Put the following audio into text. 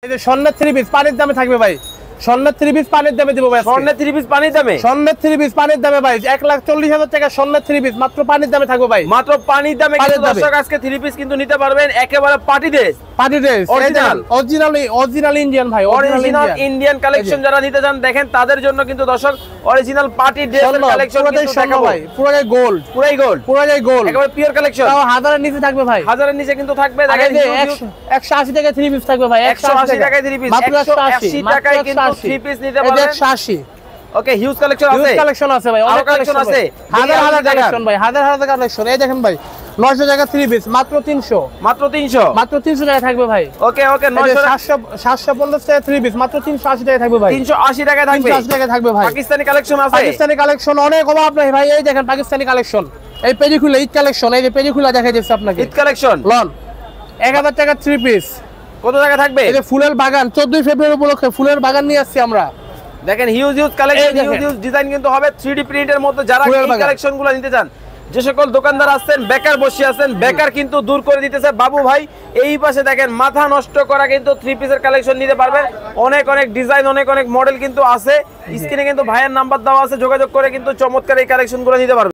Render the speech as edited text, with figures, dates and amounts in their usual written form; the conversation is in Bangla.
এই যে স্বর্ণের 3 পিস পানির দামে থাকবে ভাই, স্বর্ণের 3 পিস পানির দামে দিব ভাই। স্বর্ণের 3 পিস পানির দামে, স্বর্ণের 3 পিস পানির দামে ভাই 1,40,000 টাকা স্বর্ণের 3 পিস মাত্র পানির দামে থাকবে ভাই, মাত্র পানির দামে। কিন্তু দর্শক আজকে 3 পিস কিন্তু নিতে পারবেন একেবারে party dress, party dress original, original Indian ভাই, অরিজিনাল ইন্ডিয়ান কালেকশন যারা নিতে চান দেখেন তাদের জন্য কিন্তু দর্শক অরিজিনাল পার্টি ড্রেসের কালেকশন কিন্তু দেখাবো ভাই, পুরোটাই গোল্ড, পুরাই গোল্ড, পুরোটাই গোল্ড, একেবারে পিওর কালেকশন। তাও 1000 এর নিচে থাকবে ভাই, 1000 এর নিচে কিন্তু থাকবে। দেখেন 180 টাকায় 3 পিস থাকবে ভাই, 180 টাকায় 3 পিস, মাত্র 180 টাকায় কিন্তু 3 পিস নিতে পারবেন। 180। ওকে, হিউজ কালেকশন আছে, হিউজ কালেকশন আছে ভাই, অনেক কালেকশন আছে, হাজার কালেকশন ভাই, হাজার কালেকশন। এই দেখেন ভাই 900 টাকা 3 পিস মাত্র 300, মাত্র 300, মাত্র 300 টাকা থাকবে ভাই। ওকে ওকে, 750 টাকা 3 পিস মাত্র 380 টাকা থাকবে ভাই, 380 টাকায় থাকবে, 380 টাকা থাকবে ভাই। পাকিস্তানি কালেকশন আছে, পাকিস্তানি কালেকশন অনেক অভাব নাই ভাই। এই দেখেন পাকিস্তানি কালেকশন, এই পেজিখুলা ঈদ কালেকশন, এই যে পেজিখুলা দেখাই দিচ্ছি আপনাকে, ঈদ কালেকশন লন 1000 টাকা 3 পিস। কত টাকা থাকবে? এই যে ফুলের বাগান 14 ফেব্রুয়ারি উপলক্ষে ফুলের বাগান নিয়ে আসছি আমরা। দেখেন হিউজ কালেকশন, হিউজ ডিজাইন কিন্তু হবে 3D প্রিন্টের মধ্যে। যারা এই কালেকশনগুলো নিতে চান, যে সকল দোকানদার আছেন বেকার বসে আছেন, বেকার কিন্তু দূর করে দিতেছে বাবু ভাই। এই পাশে দেখেন মাথা নষ্ট করা কিন্তু 3 পিসের কালেকশন নিতে পারবেন। অনেক ডিজাইন, অনেক মডেল কিন্তু আছে। স্ক্রিনে কিন্তু ভাইয়ের নাম্বার দেওয়া আছে, যোগাযোগ করে কিন্তু চমৎকার এই কালেকশনগুলো নিতে পারবেন।